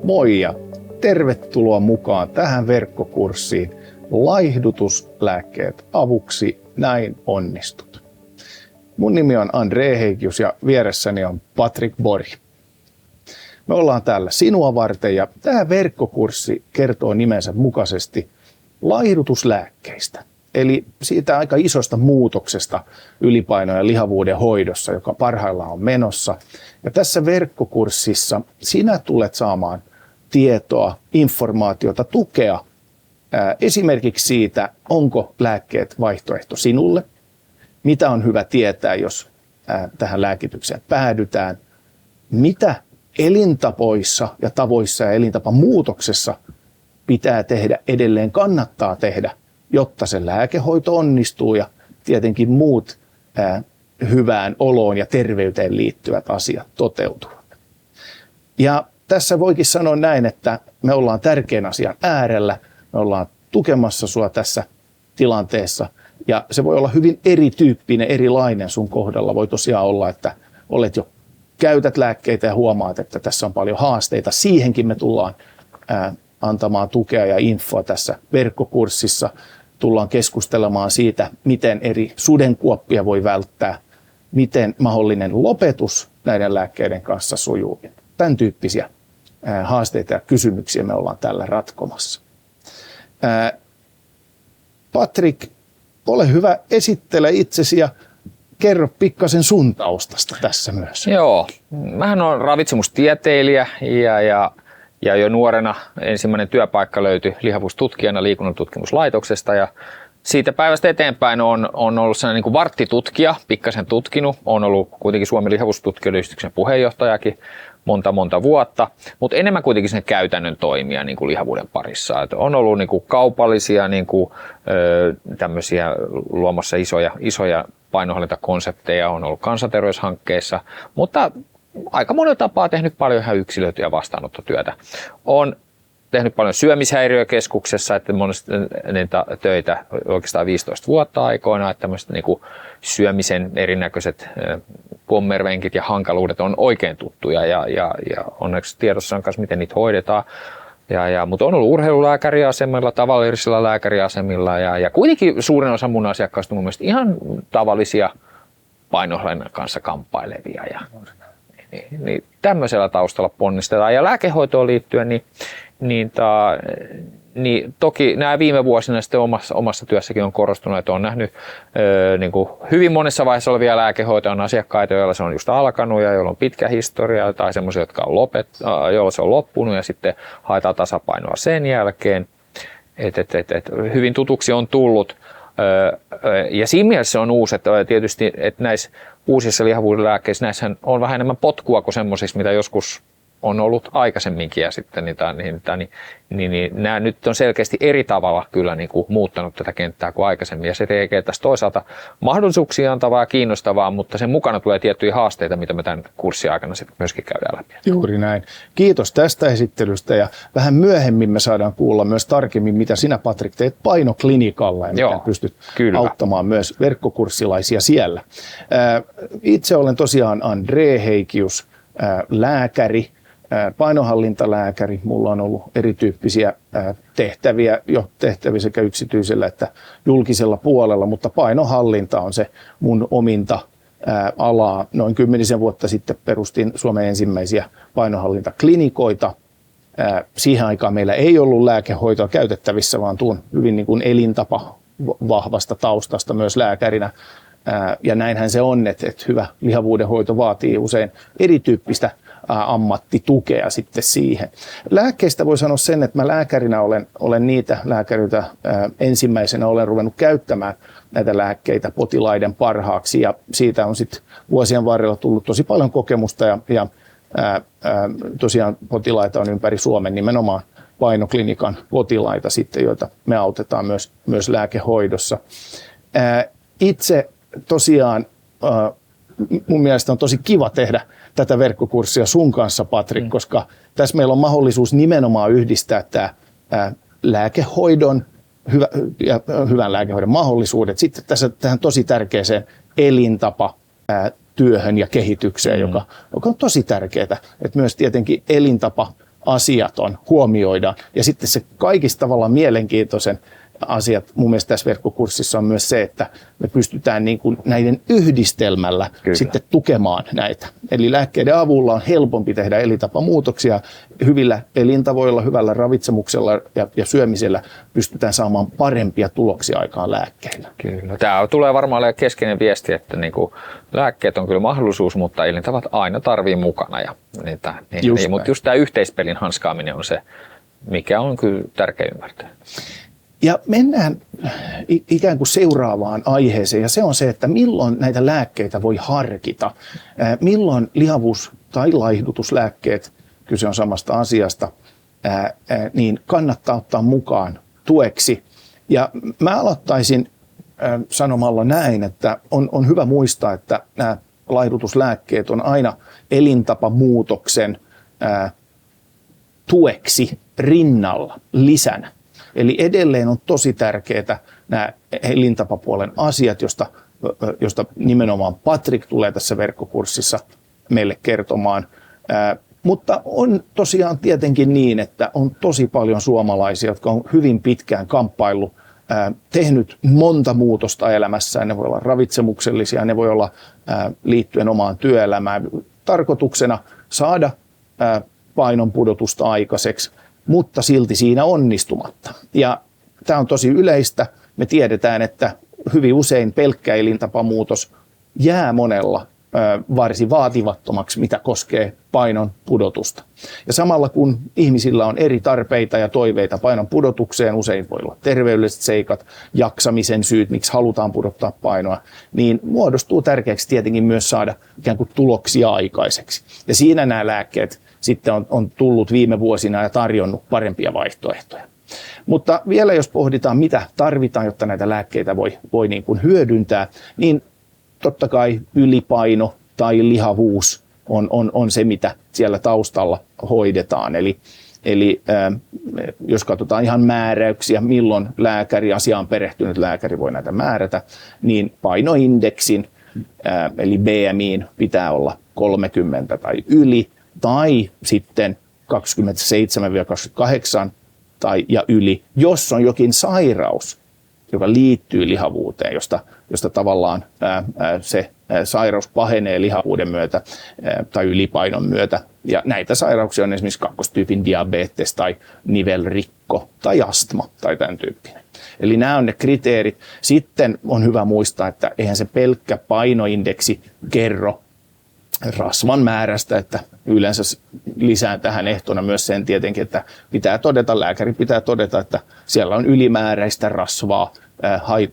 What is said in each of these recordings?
Moi ja tervetuloa mukaan tähän verkkokurssiin Laihdutuslääkkeet avuksi, näin onnistut. Mun nimi on Andre Heikius ja vieressäni on Patrick Borg. Me ollaan täällä sinua varten ja tämä verkkokurssi kertoo nimensä mukaisesti laihdutuslääkkeistä. Eli siitä aika isosta muutoksesta ylipainon ja lihavuuden hoidossa, joka parhaillaan on menossa. Ja tässä verkkokurssissa sinä tulet saamaan tietoa, informaatiota, tukea esimerkiksi siitä, onko lääkkeet vaihtoehto sinulle, mitä on hyvä tietää, jos tähän lääkitykseen päädytään, mitä elintapoissa ja tavoissa ja elintapamuutoksessa pitää tehdä, edelleen kannattaa tehdä, jotta se lääkehoito onnistuu ja tietenkin muut hyvään oloon ja terveyteen liittyvät asiat toteutuvat. Ja tässä voikin sanoa näin, että me ollaan tärkeän asian äärellä, me ollaan tukemassa sua tässä tilanteessa ja se voi olla hyvin erityyppinen, erilainen sun kohdalla. Voi tosiaan olla, että olet jo käytät lääkkeitä ja huomaat, että tässä on paljon haasteita. Siihenkin me tullaan antamaan tukea ja infoa tässä verkkokurssissa. Tullaan keskustelemaan siitä, miten eri sudenkuoppia voi välttää, miten mahdollinen lopetus näiden lääkkeiden kanssa sujuu. Tämän tyyppisiä haasteita ja kysymyksiä me ollaan tällä ratkomassa. Patrick, ole hyvä, esittele itsesi ja kerro pikkasen sun taustasta tässä myös. Joo, mähän olen ravitsemustieteilijä ja jo nuorena ensimmäinen työpaikka löytyi lihavuustutkijana liikunnan tutkimuslaitoksesta ja siitä päivästä eteenpäin on ollut sellainen niin kuin varttitutkija, pikkasen tutkinut, on ollut kuitenkin Suomen lihavuustutkijoiden yhdistyksen puheenjohtajakin monta vuotta, mutta enemmän kuitenkin sen käytännön toimia niin kuin lihavuuden parissa. Et on ollut niin kuin kaupallisia niin kuin, tämmöisiä luomassa isoja painonhallintakonsepteja, on ollut kansanterveyshankkeissa, mutta aika monella tapaa tehnyt paljon ihan yksilöityä vastaanottotyötä. On tehnyt paljon syömishäiriökeskuksessa, että monesti töitä oikeastaan 15 vuotta aikoina, että tämmöiset niin kuin syömisen erinäköiset kommervenkit ja hankaluudet on oikein tuttuja ja onneksi tiedossa on myös, miten niitä hoidetaan. Mutta on ollut urheilulääkäriasemilla, tavallisilla lääkäriasemilla ja kuitenkin suurin osa mun asiakkaista on mun mielestä ihan tavallisia painonhallinnan kanssa kamppailevia. Niin tämmöisellä taustalla ponnistetaan. Ja lääkehoitoon liittyen, niin toki nämä viime vuosina sitten omassa työssäkin on korostunut, että on nähnyt niin kuin hyvin monessa vaiheessa olevia lääkehoitoja, on asiakkaita, joilla se on just alkanut ja joilla on pitkä historia, tai semmoisia, joilla se on loppunut ja sitten haetaan tasapainoa sen jälkeen. Hyvin tutuksi on tullut. Ja siinä mielessä on uusi, että tietysti että näissä uusissa lihavuuden lääkkeissä näissähän on vähän enemmän potkua kuin semmoisissa, mitä joskus on ollut aikaisemminkin ja sitten niin nämä nyt on selkeästi eri tavalla kyllä niin kuin muuttanut tätä kenttää kuin aikaisemmin ja se tekee tästä toisaalta mahdollisuuksia antavaa ja kiinnostavaa, mutta sen mukana tulee tiettyjä haasteita, mitä me tämän kurssin aikana sitten myöskin käydään läpi. Juuri näin. Kiitos tästä esittelystä ja vähän myöhemmin me saadaan kuulla myös tarkemmin, mitä sinä Patrick teet painoklinikalla ja miten pystyt auttamaan myös verkkokurssilaisia siellä. Itse olen tosiaan Andre Heikius, lääkäri, painonhallintalääkäri. Mulla on ollut erityyppisiä tehtäviä sekä yksityisellä että julkisella puolella, mutta painonhallinta on se mun ominta alaa. Noin 10 vuotta sitten perustin Suomen ensimmäisiä painonhallintaklinikoita. Siihen aikaan meillä ei ollut lääkehoitoa käytettävissä, vaan tuun hyvin niin kuin elintapa vahvasta taustasta myös lääkärinä. Ja näinhän se on, että hyvä lihavuuden hoito vaatii usein erityyppistä ammattitukea sitten siihen. Lääkkeistä voi sanoa sen, että mä lääkärinä olen niitä lääkäreitä ensimmäisenä olen ruvennut käyttämään näitä lääkkeitä potilaiden parhaaksi ja siitä on sitten vuosien varrella tullut tosi paljon kokemusta ja tosiaan potilaita on ympäri Suomen nimenomaan painoklinikan potilaita sitten, joita me autetaan myös lääkehoidossa. Itse tosiaan mun mielestä on tosi kiva tehdä tätä verkkokurssia sun kanssa, Patrick, koska tässä meillä on mahdollisuus nimenomaan yhdistää tämä lääkehoidon hyvän lääkehoidon mahdollisuudet sitten tähän tosi tärkeäseen elintapa työhön ja kehitykseen, joka on tosi tärkeää. Että myös tietenkin elintapa asiat huomioidaan. Ja sitten se kaikista tavallaan mielenkiintoisen asiat mun mielestä tässä verkkokurssissa on myös se, että me pystytään niin kuin näiden yhdistelmällä sitten tukemaan näitä. Eli lääkkeiden avulla on helpompi tehdä elintapamuutoksia. Hyvillä elintavoilla, hyvällä ravitsemuksella ja syömisellä pystytään saamaan parempia tuloksia aikaan lääkkeillä. Kyllä. Tämä tulee varmaan olemaan keskeinen viesti, että niin kuin lääkkeet on kyllä mahdollisuus, mutta elintavat aina tarvii mukana. Mutta just tämä yhteispelin hanskaaminen on se, mikä on kyllä tärkeä ymmärtää. Ja mennään ikään kuin seuraavaan aiheeseen, ja se on se, että milloin näitä lääkkeitä voi harkita. Milloin lihavuus- tai laihdutuslääkkeet, kyse on samasta asiasta, niin kannattaa ottaa mukaan tueksi. Ja mä aloittaisin sanomalla näin, että on hyvä muistaa, että nämä laihdutuslääkkeet on aina elintapamuutoksen tueksi rinnalla, lisänä. Eli edelleen on tosi tärkeää nämä elintapapuolen asiat, josta nimenomaan Patrick tulee tässä verkkokurssissa meille kertomaan. Mutta on tosiaan tietenkin niin, että on tosi paljon suomalaisia, jotka on hyvin pitkään kamppaillut, tehnyt monta muutosta elämässään. Ne voi olla ravitsemuksellisia, ne voi olla liittyen omaan työelämään. Tarkoituksena saada painon pudotusta aikaiseksi, mutta silti siinä onnistumatta. Ja tämä on tosi yleistä. Me tiedetään, että hyvin usein pelkkä elintapamuutos jää monella varsin vaativattomaksi, mitä koskee painon pudotusta. Ja samalla kun ihmisillä on eri tarpeita ja toiveita painon pudotukseen, usein voi olla terveydelliset seikat, jaksamisen syyt, miksi halutaan pudottaa painoa, niin muodostuu tärkeäksi tietenkin myös saada ikään kuin tuloksia aikaiseksi. Ja siinä nämä lääkkeet sitten on tullut viime vuosina ja tarjonnut parempia vaihtoehtoja. Mutta vielä jos pohditaan, mitä tarvitaan, jotta näitä lääkkeitä voi niin kuin hyödyntää, niin totta kai ylipaino tai lihavuus on se, mitä siellä taustalla hoidetaan. Eli jos katsotaan ihan määräyksiä, milloin lääkäri, asiaan perehtynyt lääkäri voi näitä määrätä, niin painoindeksin eli BMI:n pitää olla 30 tai yli, tai sitten 27-28 ja yli, jos on jokin sairaus, joka liittyy lihavuuteen, josta tavallaan se sairaus pahenee lihavuuden myötä tai ylipainon myötä. Ja näitä sairauksia on esimerkiksi kakkostyypin diabetes tai nivelrikko tai astma tai tämän tyyppinen. Eli nämä on ne kriteerit. Sitten on hyvä muistaa, että eihän se pelkkä painoindeksi kerro rasvan määrästä, että yleensä lisään tähän ehtona myös sen tietenkin, että lääkäri pitää todeta, että siellä on ylimääräistä rasvaa,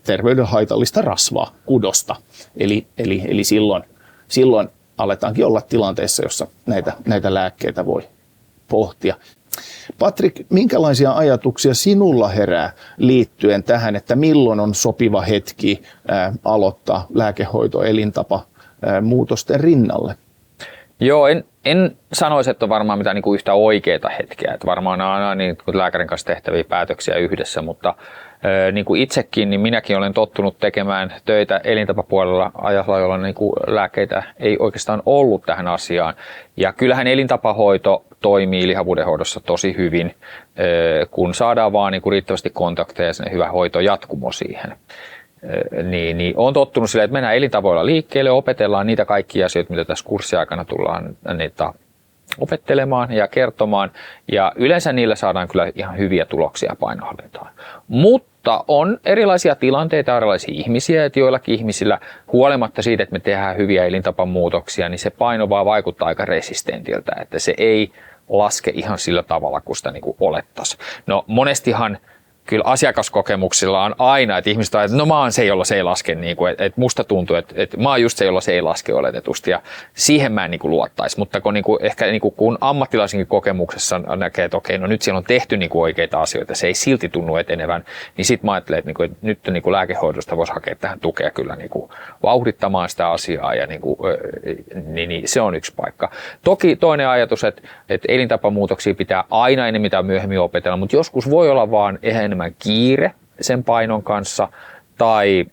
terveyden haitallista rasvaa, kudosta. Eli silloin aletaankin olla tilanteessa, jossa näitä lääkkeitä voi pohtia. Patrick, minkälaisia ajatuksia sinulla herää liittyen tähän, että milloin on sopiva hetki aloittaa lääkehoito elintapa muutosten rinnalle? Joo, en sanoisi, että on varmaan mitään niin kuin yhtä oikeaa hetkeä. Että varmaan on aina niin kuin lääkärin kanssa tehtäviä päätöksiä yhdessä, mutta niin kuin itsekin, niin minäkin olen tottunut tekemään töitä elintapapuolella ajalla, jolloin niin kuin lääkkeitä ei oikeastaan ollut tähän asiaan. Ja kyllähän elintapahoito toimii lihavuudenhoidossa tosi hyvin, kun saadaan vaan niin kuin riittävästi kontakteja ja hyvä hoitojatkumo siihen. Niin on tottunut silleen, että mennään elintavoilla liikkeelle, opetellaan niitä kaikkia asioita, mitä tässä kurssiaikana tullaan niitä opettelemaan ja kertomaan. Ja yleensä niillä saadaan kyllä ihan hyviä tuloksia painohallintaan. Mutta on erilaisia tilanteita, erilaisia ihmisiä, että joillakin ihmisillä huolimatta siitä, että me tehdään hyviä elintapamuutoksia, niin se paino vaan vaikuttaa aika resistentiltä, että se ei laske ihan sillä tavalla, kun sitä niin kuin olettaisiin. No monestihan kyllä asiakaskokemuksilla on aina, että ihmiset ajattelee, että no mä oon se, jolla se ei laske, niin kuin, että musta tuntuu, että mä oon just se, jolla se ei laske oletetusti ja siihen mä en niin kuin luottaisi. Mutta kun, niin kuin, ehkä niin kuin, kun ammattilaisenkin kokemuksessa näkee, että okei, no nyt siellä on tehty niin kuin oikeita asioita, se ei silti tunnu etenevän, niin sit mä ajattelen, että, niin kuin, että nyt niin kuin lääkehoidosta voisi hakea tähän tukea kyllä niin kuin vauhdittamaan sitä asiaa ja niin kuin, niin se on yksi paikka. Toki toinen ajatus, että elintapamuutoksia pitää aina enemmän tai myöhemmin opetella, mutta joskus voi olla vaan enemmän kiire sen painon kanssa tai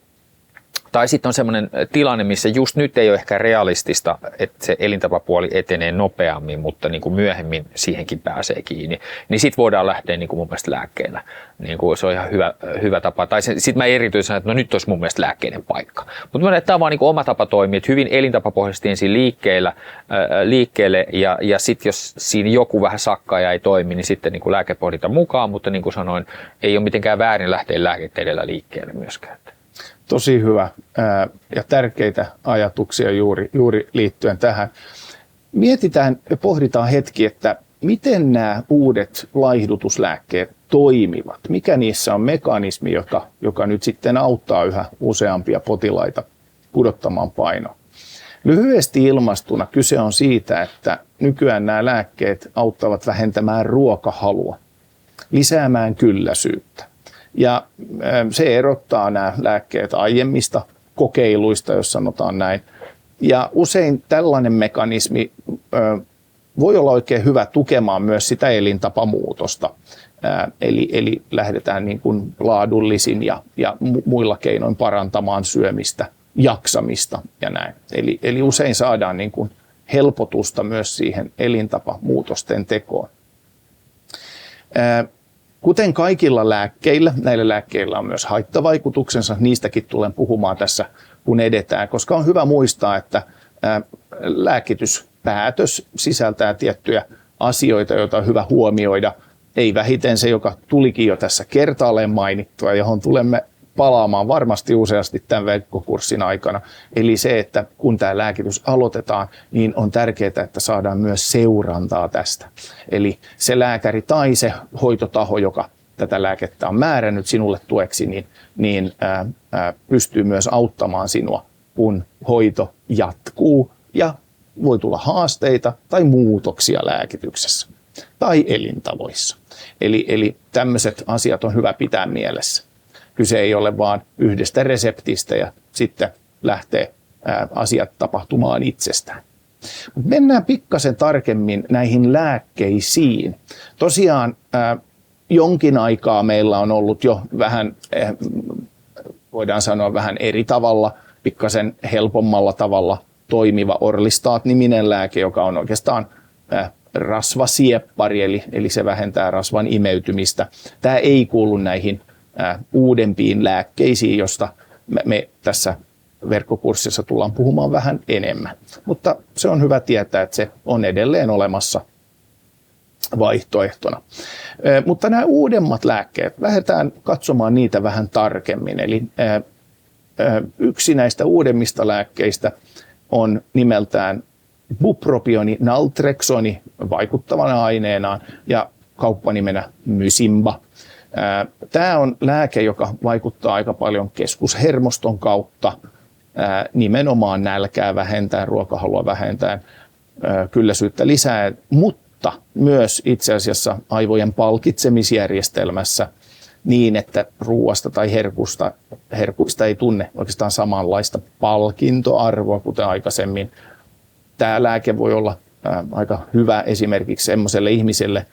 Tai sitten on sellainen tilanne, missä just nyt ei ole ehkä realistista, että se elintapapuoli etenee nopeammin, mutta niin kuin myöhemmin siihenkin pääsee kiinni. Niin sitten voidaan lähteä niin kuin mun mielestä lääkkeellä. Niin kuin se on ihan hyvä tapa. Tai sitten mä erityisesti sanon, että no nyt olisi mun mielestä lääkkeiden paikka. Mutta tämä on vaan niin kuin oma tapa toimia, että hyvin elintapapohjaisesti ensin liikkeelle ja sitten jos siinä joku vähän sakkaa ja ei toimi, niin sitten niin kuin lääkepohdinta mukaan, mutta niin kuin sanoin, ei ole mitenkään väärin lähteä lääkettä edellä liikkeelle myöskään. Tosi hyvä ja tärkeitä ajatuksia juuri liittyen tähän. Mietitään ja pohditaan hetki, että miten nämä uudet laihdutuslääkkeet toimivat. Mikä niissä on mekanismi, joka nyt sitten auttaa yhä useampia potilaita pudottamaan painoa. Lyhyesti ilmastuna kyse on siitä, että nykyään nämä lääkkeet auttavat vähentämään ruokahalua, lisäämään kylläisyyttä. Ja se erottaa nämä lääkkeet aiemmista kokeiluista, jos sanotaan näin. Ja usein tällainen mekanismi voi olla oikein hyvä tukemaan myös sitä elintapamuutosta. Eli lähdetään niin kuin laadullisin ja muilla keinoin parantamaan syömistä, jaksamista ja näin. Eli usein saadaan niin kuin helpotusta myös siihen elintapamuutosten tekoon. Kuten kaikilla lääkkeillä, näillä lääkkeillä on myös haittavaikutuksensa, niistäkin tulen puhumaan tässä kun edetään, koska on hyvä muistaa, että lääkityspäätös sisältää tiettyjä asioita, joita on hyvä huomioida. Ei vähiten se, joka tulikin jo tässä kertaalleen mainittua, johon tulemme palaamaan varmasti useasti tämän verkkokurssin aikana. Eli se, että kun tämä lääkitys aloitetaan, niin on tärkeää, että saadaan myös seurantaa tästä. Eli se lääkäri tai se hoitotaho, joka tätä lääkettä on määrännyt sinulle tueksi, niin pystyy myös auttamaan sinua, kun hoito jatkuu ja voi tulla haasteita tai muutoksia lääkityksessä tai elintavoissa. Eli tämmöiset asiat on hyvä pitää mielessä. Kyse ei ole vain yhdestä reseptistä ja sitten lähtee asiat tapahtumaan itsestään. Mennään pikkasen tarkemmin näihin lääkkeisiin. Tosiaan jonkin aikaa meillä on ollut jo vähän, voidaan sanoa vähän eri tavalla, pikkasen helpommalla tavalla toimiva Orlistat-niminen lääke, joka on oikeastaan rasvasieppari, eli se vähentää rasvan imeytymistä. Tämä ei kuulu näihin uudempiin lääkkeisiin, josta me tässä verkkokurssissa tullaan puhumaan vähän enemmän. Mutta se on hyvä tietää, että se on edelleen olemassa vaihtoehtona. Mutta nämä uudemmat lääkkeet, lähdetään katsomaan niitä vähän tarkemmin. Eli yksi näistä uudemmista lääkkeistä on nimeltään bupropioni naltreksoni vaikuttavana aineenaan ja kauppanimenä Mysimba. Tämä on lääke, joka vaikuttaa aika paljon keskushermoston kautta, nimenomaan nälkää vähentäen, ruokahalua vähentäen, kylläisyyttä lisää, mutta myös itse asiassa aivojen palkitsemisjärjestelmässä niin, että ruoasta tai herkuista ei tunne oikeastaan samanlaista palkintoarvoa kuten aikaisemmin. Tämä lääke voi olla aika hyvä esimerkiksi sellaiselle ihmiselle,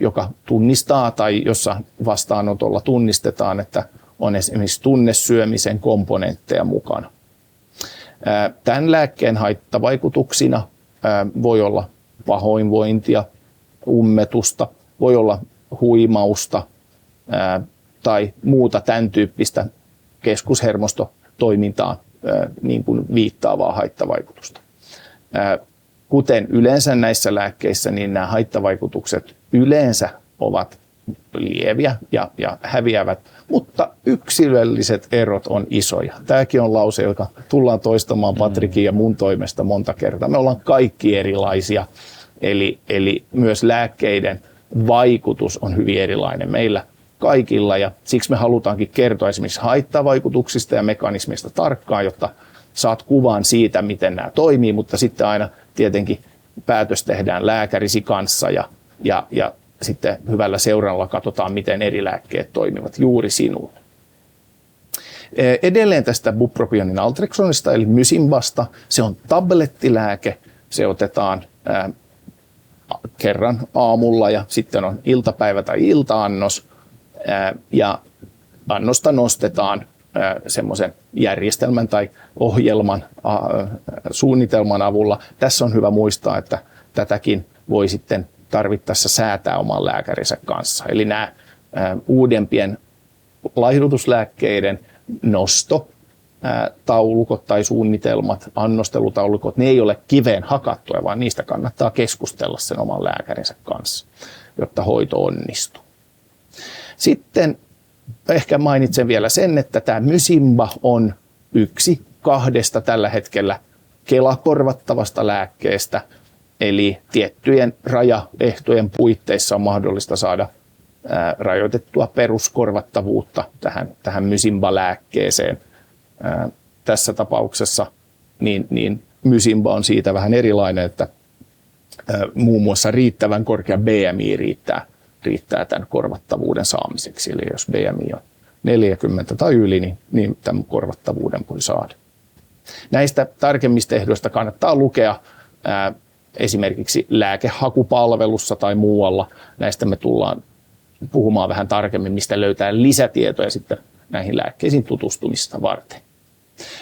joka tunnistaa tai jossa vastaanotolla tunnistetaan, että on esimerkiksi tunnesyömisen komponentteja mukana. Tämän lääkkeen haittavaikutuksina voi olla pahoinvointia, ummetusta, voi olla huimausta tai muuta tämän tyyppistä keskushermostotoimintaan niin kuin viittaavaa haittavaikutusta. Kuten yleensä näissä lääkkeissä, niin nämä haittavaikutukset yleensä ovat lieviä ja häviävät, mutta yksilölliset erot on isoja. Tämäkin on lause, joka tullaan toistamaan Patrikin ja mun toimesta monta kertaa. Me ollaan kaikki erilaisia, eli myös lääkkeiden vaikutus on hyvin erilainen meillä kaikilla, ja siksi me halutaankin kertoa esimerkiksi haittavaikutuksista ja mekanismista tarkkaan, jotta saat kuvan siitä, miten nämä toimii, mutta sitten aina tietenkin päätös tehdään lääkärisi kanssa ja sitten hyvällä seurannalla katsotaan, miten eri lääkkeet toimivat juuri sinulle. Edelleen tästä bupropioni naltreksonista eli Mysimbasta. Se on tablettilääke. Se otetaan kerran aamulla ja sitten on iltapäivä tai iltaannos. Ja annosta nostetaan semmoisen järjestelmän tai ohjelman, suunnitelman avulla. Tässä on hyvä muistaa, että tätäkin voi sitten tarvittaessa säätää oman lääkärinsä kanssa. Eli nämä uudempien laihdutuslääkkeiden nostotaulukot tai suunnitelmat, annostelutaulukot, ne ei ole kiveen hakattuja, vaan niistä kannattaa keskustella sen oman lääkärinsä kanssa, jotta hoito onnistuu. Sitten ehkä mainitsen vielä sen, että tämä Mysimba on yksi 2 tällä hetkellä Kela-korvattavasta lääkkeestä, eli tiettyjen rajaehtojen puitteissa on mahdollista saada rajoitettua peruskorvattavuutta tähän Mysimba-lääkkeeseen. Tässä tapauksessa niin Mysimba on siitä vähän erilainen, että muun muassa riittävän korkea BMI riittää tämän korvattavuuden saamiseksi. Eli jos BMI on 40 tai yli, niin tämän korvattavuuden voi saada. Näistä tarkemmista ehdoista kannattaa lukea esimerkiksi lääkehakupalvelussa tai muualla. Näistä me tullaan puhumaan vähän tarkemmin, mistä löytää lisätietoja sitten näihin lääkkeisiin tutustumista varten.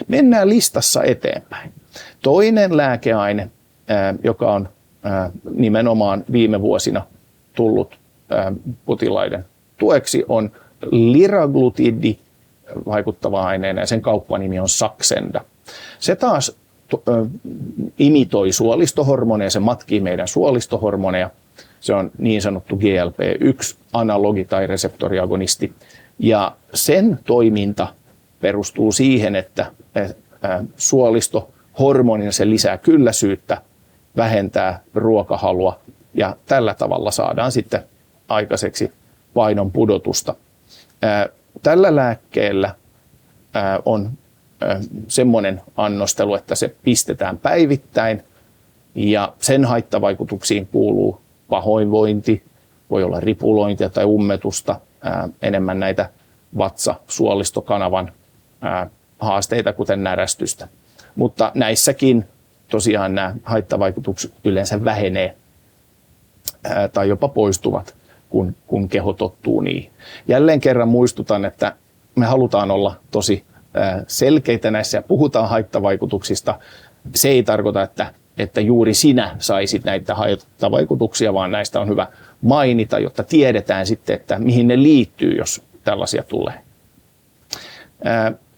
Mennään listassa eteenpäin. Toinen lääkeaine, joka on nimenomaan viime vuosina tullut potilaiden tueksi, on liraglutidi vaikuttava aineena ja sen kauppanimi on Saxenda. Se taas imitoi suolistohormoneja, se matkii meidän suolistohormoneja. Se on niin sanottu GLP-1-analogi tai reseptoriagonisti. Ja sen toiminta perustuu siihen, että suolistohormonina se lisää kylläisyyttä, vähentää ruokahalua ja tällä tavalla saadaan sitten aikaiseksi painon pudotusta. Tällä lääkkeellä on semmoinen annostelu, että se pistetään päivittäin ja sen haittavaikutuksiin kuuluu pahoinvointi, voi olla ripulointia tai ummetusta, enemmän näitä vatsa-suolistokanavan haasteita, kuten närästystä. Mutta näissäkin tosiaan nämä haittavaikutukset yleensä vähenee tai jopa poistuvat, kun keho tottuu niihin. Jälleen kerran muistutan, että me halutaan olla tosi selkeitä näissä ja puhutaan haittavaikutuksista. Se ei tarkoita, että juuri sinä saisit näitä haittavaikutuksia, vaan näistä on hyvä mainita, jotta tiedetään sitten, että mihin ne liittyy, jos tällaisia tulee.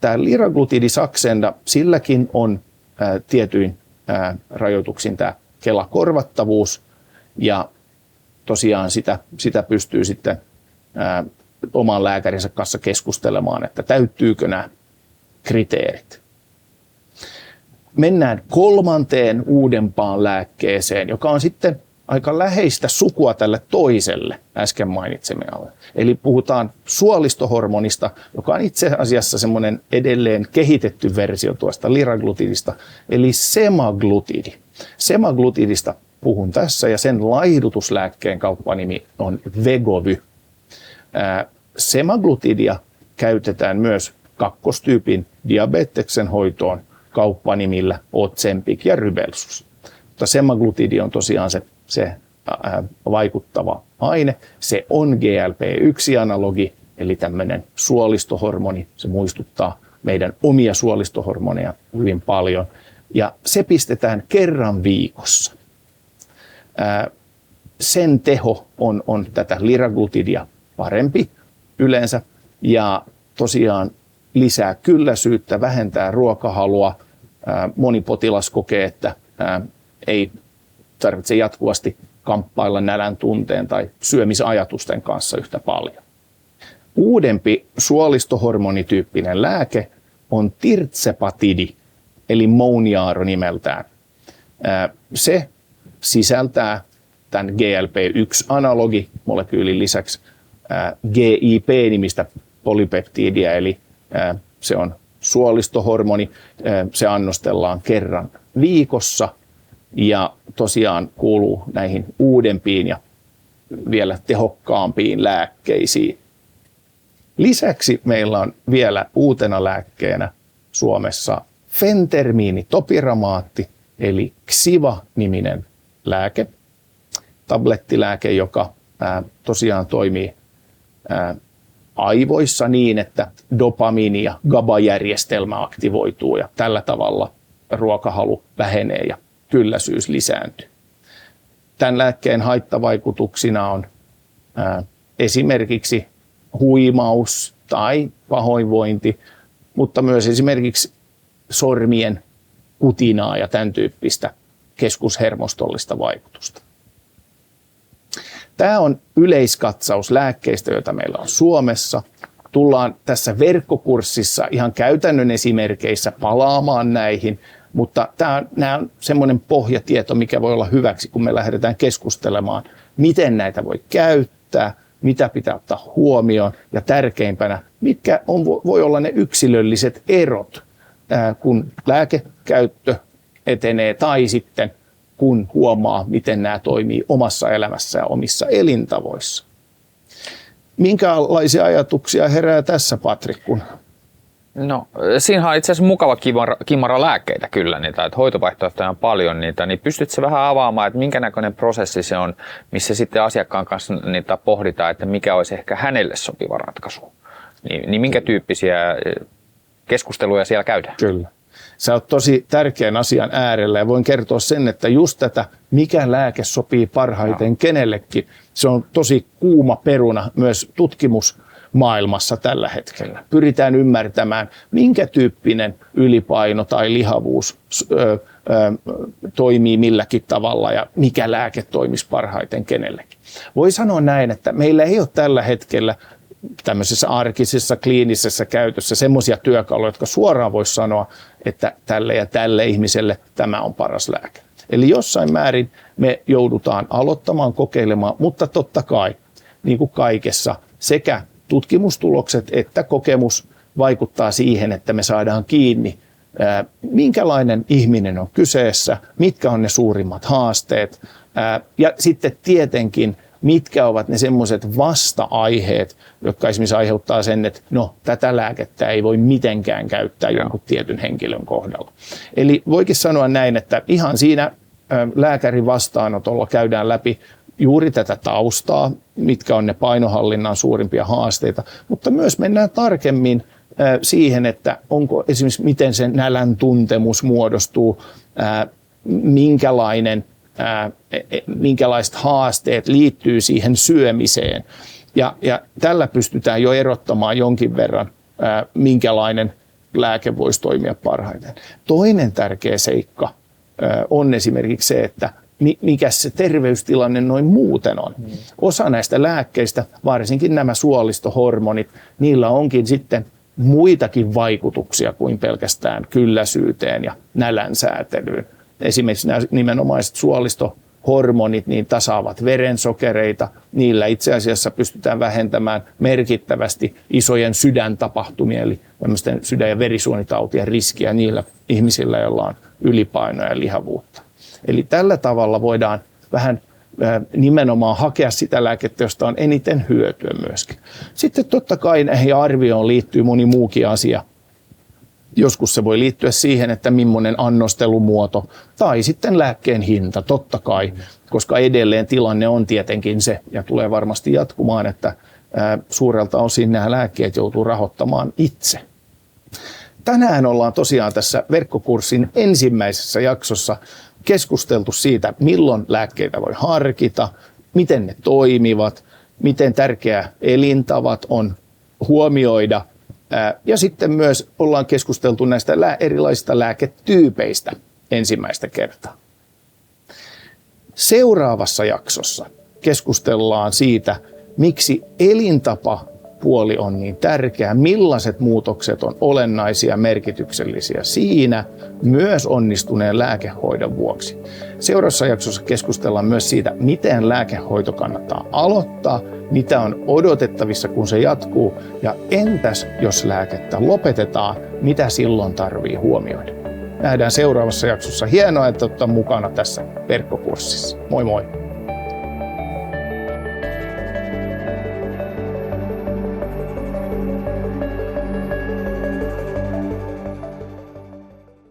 Tämä liraglutidi Saxenda, silläkin on tietyin rajoituksin tämä Kela-korvattavuus ja tosiaan sitä pystyy sitten oman lääkärinsä kanssa keskustelemaan, että täyttyykö nämä kriteerit. Mennään 3. uudempaan lääkkeeseen, joka on sitten aika läheistä sukua tälle toiselle äsken mainitsemalle. Eli puhutaan suolistohormonista, joka on itse asiassa semmoinen edelleen kehitetty versio tuosta liraglutidista, eli semaglutidi. Semaglutidista puhun tässä ja sen laihdutuslääkkeen kauppanimi on Wegovy. Semaglutidia käytetään myös kakkostyypin diabeteksen hoitoon kauppanimillä Ozempic ja Rybelsus. Mutta semaglutidi on tosiaan se vaikuttava aine. Se on GLP-1-analogi, eli tämmöinen suolistohormoni. Se muistuttaa meidän omia suolistohormoneja hyvin paljon. Ja se pistetään kerran viikossa. Sen teho on tätä liraglutidia parempi yleensä ja tosiaan lisää kylläisyyttä, vähentää ruokahalua. Moni potilas kokee, että ei tarvitse jatkuvasti kamppailla nälän tunteen tai syömisajatusten kanssa yhtä paljon. Uudempi suolistohormonityyppinen lääke on tirtsepatidi, eli Mounjaro nimeltään. Se sisältää tämän GLP-1-analogi molekyylin lisäksi GIP-nimistä polypeptiidiä, eli se on suolistohormoni. Se annostellaan kerran viikossa ja tosiaan kuuluu näihin uudempiin ja vielä tehokkaampiin lääkkeisiin. Lisäksi meillä on vielä uutena lääkkeenä Suomessa fentermiinitopiramaatti, eli Xiva-niminen lääke, tablettilääke, joka tosiaan toimii aivoissa niin, että dopamiini- ja GABA-järjestelmä aktivoituu ja tällä tavalla ruokahalu vähenee ja kylläisyys lisääntyy. Tämän lääkkeen haittavaikutuksina on esimerkiksi huimaus tai pahoinvointi, mutta myös esimerkiksi sormien kutinaa ja tämän tyyppistä keskushermostollista vaikutusta. Tämä on yleiskatsaus lääkkeistä, joita meillä on Suomessa. Tullaan tässä verkkokurssissa ihan käytännön esimerkkeissä palaamaan näihin, mutta nämä on semmoinen pohjatieto, mikä voi olla hyväksi, kun me lähdetään keskustelemaan, miten näitä voi käyttää, mitä pitää ottaa huomioon ja tärkeimpänä, mitkä voi olla ne yksilölliset erot, kun lääkekäyttö etenee tai sitten kun huomaa, miten nämä toimii omassa elämässä ja omissa elintavoissa. Minkälaisia ajatuksia herää tässä, Patrik? No, siinä on itse asiassa mukava kimara lääkkeitä kyllä, niitä, että hoitovaihtoehtoja on paljon niitä, niin pystytkö vähän avaamaan, että minkä näköinen prosessi se on, missä sitten asiakkaan kanssa niitä pohditaan, että mikä olisi ehkä hänelle sopiva ratkaisu. Niin minkä tyyppisiä keskusteluja siellä käydään? Kyllä. Sä oot tosi tärkeän asian äärellä ja voin kertoa sen, että just tätä, mikä lääke sopii parhaiten kenellekin, se on tosi kuuma peruna myös tutkimusmaailmassa tällä hetkellä. Pyritään ymmärtämään, minkä tyyppinen ylipaino tai lihavuus toimii milläkin tavalla ja mikä lääke toimisi parhaiten kenellekin. Voi sanoa näin, että meillä ei ole tällä hetkellä tämmöisessä arkisessa, kliinisessä käytössä semmoisia työkaluja, jotka suoraan voisi sanoa, että tälle ja tälle ihmiselle tämä on paras lääke. Eli jossain määrin me joudutaan aloittamaan, kokeilemaan, mutta totta kai, niin kuin kaikessa, sekä tutkimustulokset että kokemus vaikuttaa siihen, että me saadaan kiinni, minkälainen ihminen on kyseessä, mitkä on ne suurimmat haasteet ja sitten tietenkin, mitkä ovat ne semmoiset vasta-aiheet, jotka esimerkiksi aiheuttaa sen, että no, tätä lääkettä ei voi mitenkään käyttää jonkun tietyn henkilön kohdalla. Eli voikin sanoa näin, että ihan siinä lääkärin vastaanotolla käydään läpi juuri tätä taustaa, mitkä on ne painohallinnan suurimpia haasteita, mutta myös mennään tarkemmin siihen, että onko esimerkiksi miten se nälän tuntemus muodostuu, minkälaiset haasteet liittyy siihen syömiseen. Ja tällä pystytään jo erottamaan jonkin verran, minkälainen lääke voisi toimia parhaiten. Toinen tärkeä seikka on esimerkiksi se, että mikä se terveystilanne noin muuten on. Osa näistä lääkkeistä, varsinkin nämä suolistohormonit, niillä onkin sitten muitakin vaikutuksia kuin pelkästään kylläisyyteen ja nälän säätelyyn. Esimerkiksi nämä nimenomaiset suolistohormonit niin tasaavat verensokereita. Niillä itse asiassa pystytään vähentämään merkittävästi isojen sydäntapahtumia, eli sydän- ja verisuonitautien riskiä niillä ihmisillä, joilla on ylipainoa ja lihavuutta. Eli tällä tavalla voidaan vähän nimenomaan hakea sitä lääkettä, josta on eniten hyötyä myöskin. Sitten totta kai näihin arvioon liittyy moni muukin asia. Joskus se voi liittyä siihen, että millainen annostelumuoto tai sitten lääkkeen hinta, totta kai, koska edelleen tilanne on tietenkin se ja tulee varmasti jatkumaan, että suurelta osin nämä lääkkeet joutuu rahoittamaan itse. Tänään ollaan tosiaan tässä verkkokurssin ensimmäisessä jaksossa keskusteltu siitä, milloin lääkkeitä voi harkita, miten ne toimivat, miten tärkeä elintavat on huomioida. Ja sitten myös ollaan keskusteltu näistä erilaisista lääketyypeistä ensimmäistä kertaa. Seuraavassa jaksossa keskustellaan siitä, miksi elintapapuoli on niin tärkeä, millaiset muutokset on olennaisia ja merkityksellisiä siinä, myös onnistuneen lääkehoidon vuoksi. Seuraavassa jaksossa keskustellaan myös siitä, miten lääkehoito kannattaa aloittaa, mitä on odotettavissa, kun se jatkuu, ja entäs jos lääkettä lopetetaan, mitä silloin tarvii huomioida. Nähdään seuraavassa jaksossa. Hienoa, että olette mukana tässä verkkokurssissa. Moi moi!